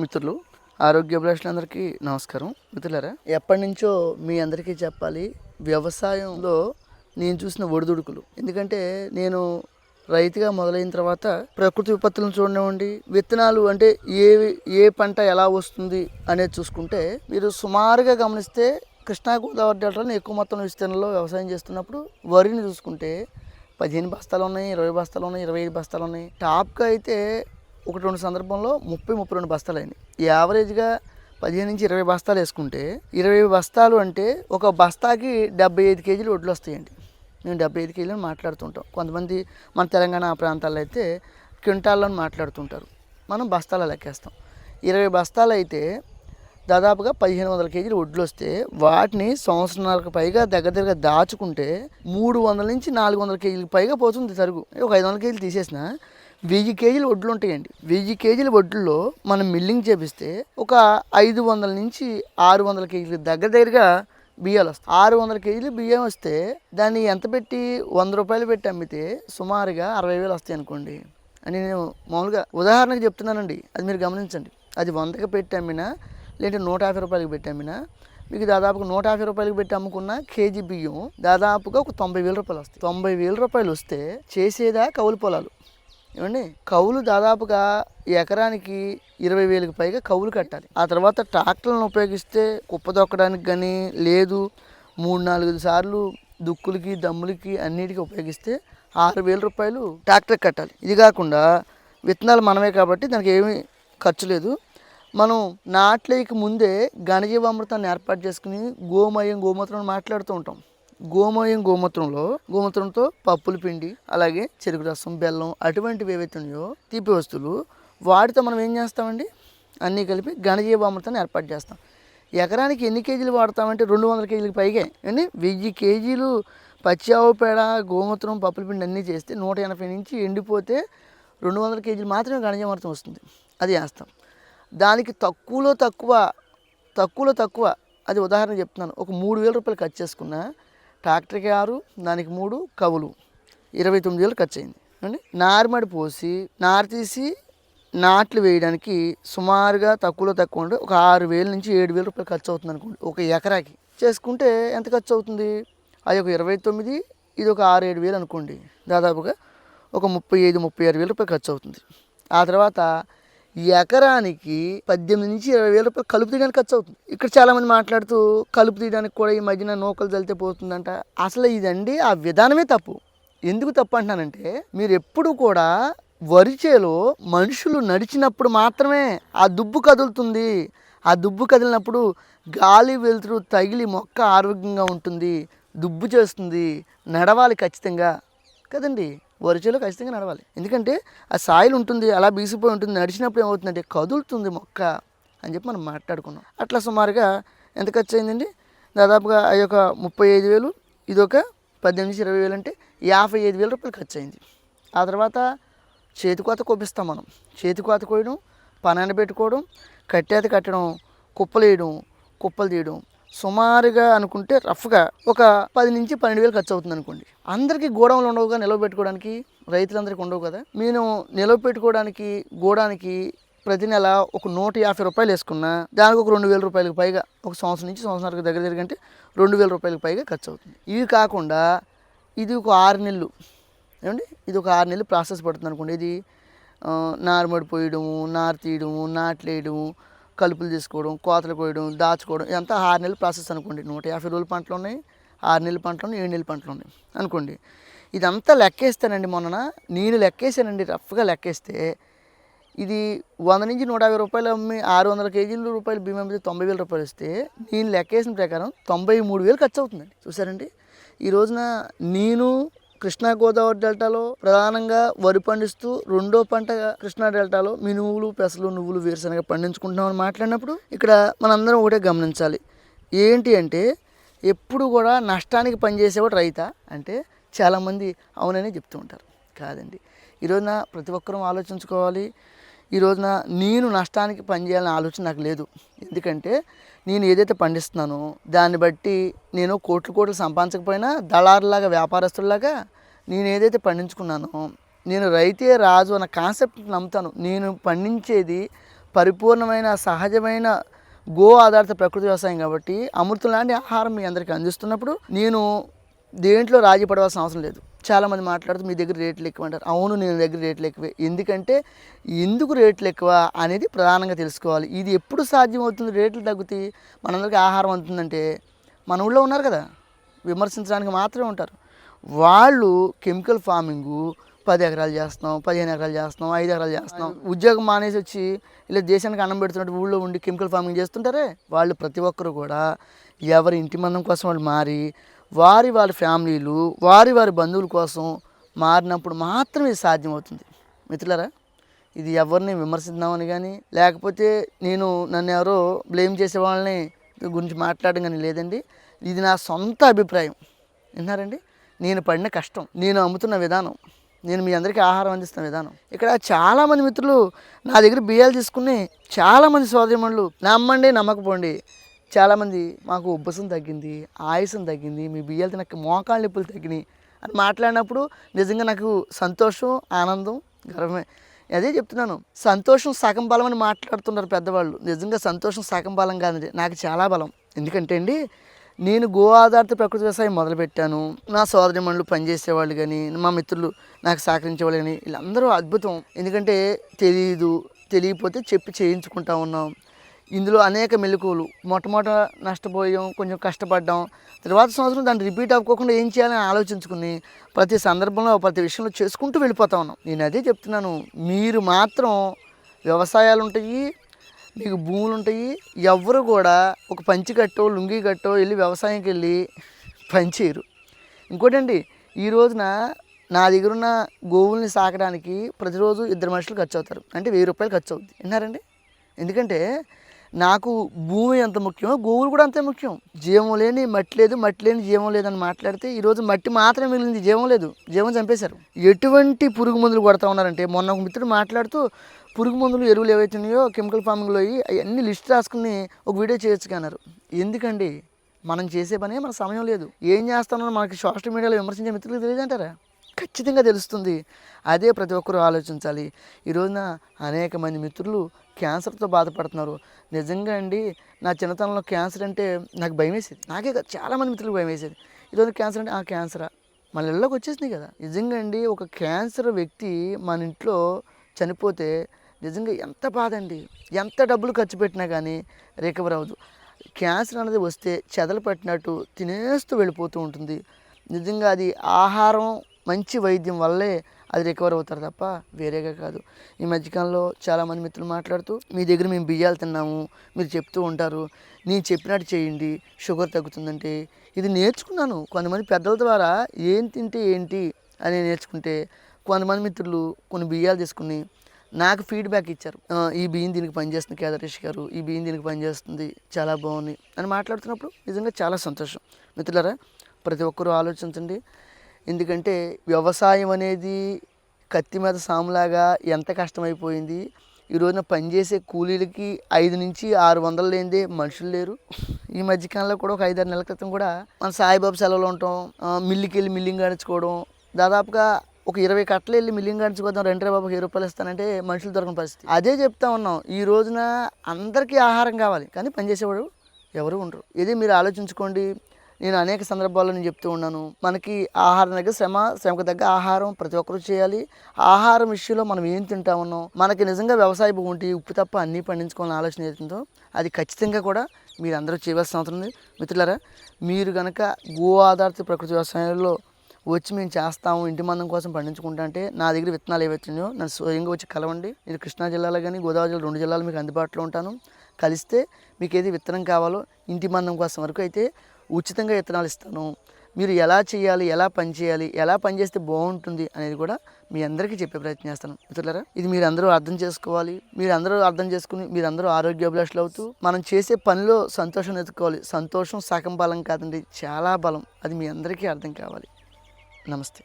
మిత్రులు, ఆరోగ్యాభిలాషులందరికీ నమస్కారం. మిత్రులారా, ఎప్పటి నుంచో మీ అందరికీ చెప్పాలి, వ్యవసాయంలో నేను చూసిన ఒడిదుడుకులు. ఎందుకంటే నేను రైతుగా మొదలైన తర్వాత ప్రకృతి విపత్తులను చూడనివ్వండి, విత్తనాలు అంటే ఏ పంట ఎలా వస్తుంది అనేది చూసుకుంటే మీరు సుమారుగా గమనిస్తే కృష్ణా గోదావరి డెల్టాలో ఎక్కువ మొత్తం విస్తీర్ణంలో వ్యవసాయం చేస్తున్నప్పుడు వరిని చూసుకుంటే 15 బస్తాలు ఉన్నాయి, 20 బస్తాలు ఉన్నాయి, 25 బస్తాలు ఉన్నాయి. టాప్గా అయితే 1-2 సందర్భంలో 30-32 బస్తాలు అయినాయి. యావరేజ్గా 15 నుంచి 20 బస్తాలు వేసుకుంటే 20 బస్తాలు అంటే ఒక బస్తాకి 75 కేజీలు వడ్లు వస్తాయండి. మేము 75 కేజీలు మాట్లాడుతుంటాం. కొంతమంది మన తెలంగాణ ప్రాంతాల్లో అయితే క్వింటాల్లో మాట్లాడుతుంటారు. మనం బస్తాల లెక్కేస్తాం. 20 బస్తాలు అయితే దాదాపుగా 1500 కేజీలు వడ్లు వస్తే వాటిని సంవత్సరాలకు పైగా దగ్గర దాచుకుంటే 300 నుంచి 400 కేజీలకు పైగా పోతుంది తరుగు. ఒక 500 కేజీలు తీసేసిన 1000 కేజీలు వడ్లు ఉంటాయండి. 1000 కేజీల వడ్లలో మనం మిల్లింగ్ చేపిస్తే ఒక 500 నుంచి 600 కేజీలు దగ్గరగా బియ్యాలు వస్తాయి. 600 కేజీలు బియ్యం వస్తే దాన్ని ఎంత పెట్టి 100 రూపాయలు పెట్టి అమ్మితే సుమారుగా 60,000 వస్తాయి అనుకోండి అని నేను మామూలుగా ఉదాహరణకు చెప్తున్నానండి. అది మీరు గమనించండి. అది 100కి పెట్టి అమ్మినా లేదంటే 150 రూపాయలకి పెట్టి అమ్మినా మీకు దాదాపుగా 150 రూపాయలకి పెట్టి అమ్ముకున్న కేజీ బియ్యం దాదాపుగా ఒక 90,000 రూపాయలు వస్తాయి. 90,000 రూపాయలు వస్తే చేసేదా కౌలు పొలాలు ఏమండి. కౌలు దాదాపుగా ఎకరానికి 20,000కి పైగా కౌలు కట్టాలి. ఆ తర్వాత ట్రాక్టర్లను ఉపయోగిస్తే కుప్ప దొక్కడానికి కానీ లేదు 3-4 సార్లు దుక్కులకి దమ్ములకి అన్నిటికీ ఉపయోగిస్తే 6,000 రూపాయలు ట్రాక్టర్కి కట్టాలి. ఇది కాకుండా విత్తనాలు మనమే కాబట్టి దానికి ఏమీ ఖర్చు లేదు. మనం నాట్లేకి ముందే ఘనజీవామృతాన్ని ఏర్పాటు చేసుకుని గోమూత్రం మాట్లాడుతూ ఉంటాం. గోమూత్రంతో పప్పుల పిండి, అలాగే చెరుకు రసం, బెల్లం అటువంటివి ఏవైతే ఉన్నాయో తీపి వస్తువులు వాటితో మనం ఏం చేస్తామండి, అన్నీ కలిపి ఘనజీవామృతాన్ని ఏర్పాటు చేస్తాం. ఎకరానికి ఎన్ని కేజీలు వాడతామంటే 200 కేజీలకు పైగా అండి. 1000 కేజీలు పచ్చి ఆవు పేడ, గోమూత్రం, పప్పుల పిండి అన్నీ చేస్తే 180 నుంచి ఎండిపోతే 200 కేజీలు మాత్రమే ఘనజీవామృతం వస్తుంది. అది వేస్తాం. దానికి తక్కువలో తక్కువ అది ఉదాహరణ చెప్తున్నాను. ఒక 3,000 రూపాయలు ఖర్చు చేసుకున్న ట్రాక్టర్కి 6, దానికి 3 కవులు 29,000 ఖర్చు అయింది అండి. నారుమడి పోసి నారు తీసి నాట్లు వేయడానికి సుమారుగా తక్కువ ఉంటే ఒక 6,000 నుంచి 7,000 రూపాయలు ఖర్చు అవుతుంది అనుకోండి. ఒక ఎకరాకి చేసుకుంటే ఎంత ఖర్చు అవుతుంది? అది ఒక 29, ఇది ఒక 6-7 అనుకోండి. దాదాపుగా ఒక 35-36 రూపాయలు ఖర్చు అవుతుంది. ఆ తర్వాత ఎకరానికి 18 నుంచి 20,000 రూపాయలు కలుపు తీయడానికి ఖర్చు అవుతుంది. ఇక్కడ చాలామంది మాట్లాడుతూ కలుపు తీయడానికి కూడా ఈ మధ్యన నూకలు చల్లితే పోతుందంట. అసలు ఇదండి ఆ విధానమే తప్పు. ఎందుకు తప్పు అంటున్నానంటే, మీరు ఎప్పుడు కూడా వరిచేలో మనుషులు నడిచినప్పుడు మాత్రమే ఆ దుబ్బు కదులుతుంది. ఆ దుబ్బు కదిలినప్పుడు గాలి వెలుతురు తగిలి మొక్క ఆరోగ్యంగా ఉంటుంది, దుబ్బు చేస్తుంది. నడవాలి ఖచ్చితంగా కదండి. వరిచేలో ఖచ్చితంగా నడవాలి. ఎందుకంటే ఆ సాయిల్ ఉంటుంది, అలా బీసిపోయి ఉంటుంది. నడిచినప్పుడు ఏమవుతుందంటే కదులుతుంది మొక్క అని చెప్పి మనం మాట్లాడుకున్నాం. అట్లా సుమారుగా ఎంత ఖర్చు అయిందండి? దాదాపుగా ఆ యొక్క 35,000, ఇదొక 18 నుంచి 20,000 అంటే 55,000 రూపాయలు ఖర్చు అయింది. ఆ తర్వాత చేతికోత కోపిస్తాం మనం. చేతికోత కోయడం, పనాన్ని పెట్టుకోవడం, కట్టేత కట్టడం, కుప్పలు వేయడం, కుప్పలు తీయడం, సుమారుగా అనుకుంటే రఫ్గా ఒక 10 నుంచి 12,000 ఖర్చు అవుతుంది అనుకోండి. అందరికీ గోడౌన్లు ఉండవుగా, నిలవ పెట్టుకోవడానికి రైతులందరికీ ఉండవు కదా. నేను నిలవ పెట్టుకోవడానికి గోడానికి ప్రతి నెల ఒక 150 రూపాయలు వేసుకున్నా దానికి ఒక 2,000 రూపాయలకు పైగా ఒక సంవత్సరం నుంచి సంవత్సరానికి దగ్గర అంటే 2,000 రూపాయలకు పైగా ఖర్చు అవుతుంది. ఇవి కాకుండా ఇది ఒక 6 నెలలు ఏమండి, ఇది ఒక 6 నెలలు ప్రాసెస్ పడుతుంది అనుకోండి. ఇది నారుమడి పోయడము, నారు తీయడము, నాట్లు వేయడము, కలుపులు తీసుకోవడం, కోతలు కోయడం, దాచుకోవడం, ఇదంతా 6 నెలల ప్రాసెస్ అనుకోండి. 150 రోజుల పంటలు ఉన్నాయి, 6 నెలల పంటలు ఉన్నాయి, 7 నెలల పంటలు ఉన్నాయి అనుకోండి. ఇదంతా లెక్కేస్తానండి. మొన్న నేను లెక్కేసానండి, రఫ్గా లెక్కేస్తే ఇది 100 నుంచి 150 రూపాయలు అమ్మి 600 కేజీల రూపాయలు బియ్యం అమ్మితే 90,000 రూపాయలు వస్తే నేను లెక్కేసిన ప్రకారం 93,000 ఖర్చు అవుతుందండి. చూసారండి. ఈ రోజున నేను కృష్ణా గోదావరి డెల్టాలో ప్రధానంగా వరి పండిస్తూ రెండో పంటగా కృష్ణా డెల్టాలో మినువులు, పెసలు, నువ్వులు, వేరుశనగ పండించుకుంటున్నామని మాట్లాడినప్పుడు ఇక్కడ మనందరం ఒకటే గమనించాలి. ఏంటి అంటే ఎప్పుడు కూడా నష్టానికి పనిచేసేవాడు రైతా అంటే చాలామంది అవునని చెప్తూ ఉంటారు. కాదండి. ఈ రోజున ప్రతి ఒక్కరూ ఆలోచించుకోవాలి. ఈ రోజున నేను నష్టానికి పనిచేయాలనే ఆలోచన నాకు లేదు. ఎందుకంటే నేను ఏదైతే పండిస్తున్నానో దాన్ని బట్టి నేను కోట్లు సంపాదించకపోయినా దళారులాగా, వ్యాపారస్తుల్లాగా నేను ఏదైతే పండించుకున్నానో, నేను రైతే రాజు అన్న కాన్సెప్ట్ నమ్ముతాను. నేను పండించేది పరిపూర్ణమైన సహజమైన గో ఆధారిత ప్రకృతి వ్యవసాయం కాబట్టి అమృతం లాంటి ఆహారం మీ అందరికీ అందిస్తున్నప్పుడు నేను దేంట్లో రాజీ పడవలసిన అవసరం లేదు. చాలామంది మాట్లాడుతూ మీ దగ్గర రేట్లు ఎక్కువ అంటారు. అవును, నేను దగ్గర రేట్లు ఎక్కువే. ఎందుకంటే ఎందుకు రేట్లు ఎక్కువ అనేది ప్రధానంగా తెలుసుకోవాలి. ఇది ఎప్పుడు సాధ్యమవుతుంది? రేట్లు తగ్గుతాయి, మనందరికీ ఆహారం అందుతుందంటే మన ఊళ్ళో ఉన్నారు కదా, విమర్శించడానికి మాత్రమే ఉంటారు. వాళ్ళు కెమికల్ ఫార్మింగు 10 ఎకరాలు చేస్తున్నాం, 15 ఎకరాలు చేస్తున్నాం, 5 ఎకరాలు చేస్తున్నాం, ఉద్యోగం మానేసి వచ్చి ఇలా దేశానికి అన్నం పెడుతున్నట్టు ఊళ్ళో ఉండి కెమికల్ ఫార్మింగ్ చేస్తుంటారే, వాళ్ళు ప్రతి ఒక్కరు కూడా ఎవరి ఇంటి మందం కోసం వాళ్ళు మారి వారి ఫ్యామిలీలు వారి బంధువుల కోసం మారినప్పుడు మాత్రమే ఇది సాధ్యమవుతుంది. మిత్రులారా, ఇది ఎవరిని విమర్శిద్దామని కానీ లేకపోతే నన్ను ఎవరో బ్లేమ్ చేసే వాళ్ళని గురించి మాట్లాడడం కానీ లేదండి. ఇది నా సొంత అభిప్రాయం. విన్నారండి? నేను పడిన కష్టం, నేను అమ్ముతున్న విధానం, నేను మీ అందరికీ ఆహారం అందిస్తున్న విధానం. ఇక్కడ చాలామంది మిత్రులు నా దగ్గర బియ్యాలు తీసుకుని చాలామంది సోదరిమణులు నమ్మండి నమ్మకపోండి, చాలామంది మాకు ఉబ్బసం తగ్గింది, ఆయాసం తగ్గింది, మీ బియ్యాలు తినక మోకాళ్ళ నొప్పులు తగ్గినాయి అని మాట్లాడినప్పుడు నిజంగా నాకు సంతోషం, ఆనందం, గర్వమే. అదే చెప్తున్నాను, సంతోషం సగం బలం అని మాట్లాడుతున్నారు పెద్దవాళ్ళు. నిజంగా సంతోషం సగం బలం కాదండి, నాకు చాలా బలం. ఎందుకంటే అండి, నేను గో ఆధారిత ప్రకృతి వ్యవసాయం మొదలుపెట్టాను. నా సోదరిమణులు పనిచేసేవాళ్ళు కానీ, మా మిత్రులు నాకు సహకరించేవాళ్ళు కానీ, వీళ్ళందరూ అద్భుతం. ఎందుకంటే తెలియకపోతే చెప్పి చేయించుకుంటా ఉన్నాం. ఇందులో అనేక మెలకువలు. మొట్టమొదట నష్టపోయాం, కొంచెం కష్టపడ్డాం. తర్వాత సంవత్సరం దాన్ని రిపీట్ అవ్వకుండా ఏం చేయాలని ఆలోచించుకుని ప్రతి సందర్భంలో ప్రతి విషయంలో చేసుకుంటూ వెళ్ళిపోతా ఉన్నాం. నేను అదే చెప్తున్నాను, మీరు మాత్రం వ్యవసాయాలు ఉంటాయి, మీకు భూములు ఉంటాయి, ఎవ్వరు కూడా ఒక పంచి కట్టో లుంగీ కట్టో వెళ్ళి వ్యవసాయంకి వెళ్ళి పనిచేయరు. ఇంకోటండి, ఈ రోజున నా దగ్గర ఉన్న గోవుల్ని సాకడానికి ప్రతిరోజు 2 మనుషులు ఖర్చు అవుతారు. అంటే 1000 రూపాయలు ఖర్చు అవుతుంది. విన్నారండి? ఎందుకంటే నాకు భూమి ఎంత ముఖ్యమో గోవులు కూడా అంతే ముఖ్యం. జీవం లేని మట్టి లేదు, మట్టి లేని జీవం లేదని మాట్లాడితే ఈరోజు మట్టి మాత్రమే మిగిలింది, జీవం లేదు, జీవం చంపేశారు. ఎటువంటి పురుగు మందులు కొడతా ఉన్నారంటే, మొన్న ఒక మిత్రుడు మాట్లాడుతూ పురుగు మందులు ఎరువులు ఏవైతున్నాయో కెమికల్ ఫార్మింగ్లో అవన్నీ లిస్ట్ రాసుకుని ఒక వీడియో చేయొచ్చు అన్నారు. ఎందుకండి? మనం చేసే పనే మనకు సమయం లేదు. ఏం చేస్తామో మనకి సోషల్ మీడియాలో విమర్శించే మిత్రులకు తెలియదంటారా? ఖచ్చితంగా తెలుస్తుంది. అదే ప్రతి ఒక్కరూ ఆలోచించాలి. ఈ రోజున అనేక మంది మిత్రులు క్యాన్సర్తో బాధపడుతున్నారు. నిజంగా అండి, నా చిన్నతనంలో క్యాన్సర్ అంటే నాకు భయం వేసేది. నాకే కాదు, చాలామంది మిత్రులకు భయం వేసేది. ఈరోజు క్యాన్సర్ అంటే క్యాన్సరా, మన ఇళ్ళలోకి వచ్చేసింది కదా. నిజంగా అండి, ఒక క్యాన్సర్ వ్యక్తి మన ఇంట్లో చనిపోతే నిజంగా ఎంత బాధ అండి. ఎంత డబ్బులు ఖర్చు పెట్టినా కానీ రికవర్ అవ్వదు. క్యాన్సర్ అనేది వస్తే చెదలు పట్టినట్టు తినేస్తూ వెళ్ళిపోతూ ఉంటుంది. నిజంగా అది ఆహారం, మంచి వైద్యం వల్లే అది రికవర్ అవుతారు తప్ప వేరేగా కాదు. ఈ మధ్యకాలంలో చాలామంది మిత్రులు మాట్లాడుతూ మీ దగ్గర మేము బియ్యాలు తిన్నాము, మీరు చెప్తూ ఉంటారు, నేను చెప్పినట్టు చేయండి షుగర్ తగ్గుతుందంటే ఇది నేర్చుకున్నాను కొంతమంది పెద్దల ద్వారా. ఏం తింటే ఏంటి అని నేర్చుకుంటే కొంతమంది మిత్రులు కొన్ని బియ్యాలు తీసుకుని నాకు ఫీడ్బ్యాక్ ఇచ్చారు. ఈ బియ్యం దీనికి పనిచేస్తుంది కేదారేష్ గారు, ఈ బియ్యం దీనికి పనిచేస్తుంది, చాలా బాగుంది అని మాట్లాడుతున్నప్పుడు నిజంగా చాలా సంతోషం. మిత్రులారా, ప్రతి ఒక్కరూ ఆలోచించండి. ఎందుకంటే వ్యవసాయం అనేది కత్తి మీద సాములాగా ఎంత కష్టమైపోయింది. ఈ రోజున పనిచేసే కూలీలకి 5 నుంచి 600 లేనిదే మనుషులు లేరు. ఈ మధ్యకాలంలో కూడా ఒక 5-6 నెలల క్రితం కూడా మన సాయిబాబు సెలవులో ఉంటాం, మిల్లుకి వెళ్ళి మిల్లింగ్ ఆడించుకోవడం, దాదాపుగా ఒక 20 కట్టలు వెళ్ళి మిల్లింగ్ ఆడించుకోవడం, 2 బాబుకి 10 రూపాయలు ఇస్తానంటే మనుషులు దొరకని పరిస్థితి. అదే చెప్తా ఉన్నాం, ఈ రోజున అందరికీ ఆహారం కావాలి కానీ పనిచేసేవాడు ఎవరు ఉండరు. ఇది మీరు ఆలోచించుకోండి. నేను అనేక సందర్భాల్లో నేను చెప్తూ ఉన్నాను, మనకి ఆహారం దగ్గర శ్రమకు తగ్గ ఆహారం ప్రతి ఒక్కరూ చేయాలి. ఆహారం విషయంలో మనం ఏం తింటా ఉన్నాం, మనకి నిజంగా వ్యవసాయ భూమి ఉంటే ఉప్పు తప్ప అన్నీ పండించుకోవాలని ఆలోచన ఏతుందో అది ఖచ్చితంగా కూడా మీరు అందరూ చేయవలసిన అవసరం ఉంది. మిత్రులారా, మీరు కనుక గో ఆధారిత ప్రకృతి వ్యవసాయంలో వచ్చి మేము చేస్తాము, ఇంటి మందం కోసం పండించుకుంటా అంటే నా దగ్గర విత్తనాలు ఏవైతున్నాయో నన్ను స్వయంగా వచ్చి కలవండి. నేను కృష్ణా జిల్లాలో కానీ గోదావరి జిల్లా 2 జిల్లాలు మీకు అందుబాటులో ఉంటాను. కలిస్తే మీకు ఏది విత్తనం కావాలో ఇంటి మందం కోసం వరకు అయితే ఉచితంగా విత్తనాలు ఇస్తాను. మీరు ఎలా చేయాలి, ఎలా పని చేయాలి, ఎలా పని చేస్తే బాగుంటుంది అనేది కూడా మీ అందరికీ చెప్పే ప్రయత్నం చేస్తాను. మిత్రులారా, ఇది మీరు అందరూ అర్థం చేసుకోవాలి. మీరు అందరూ అర్థం చేసుకుని మీరందరూ ఆరోగ్యాభిలాషులు అవుతూ మనం చేసే పనిలో సంతోషం ఎత్తుకోవాలి. సంతోషం సగం బలం కాదండి, చాలా బలం. అది మీ అందరికీ అర్థం కావాలి. నమస్తే.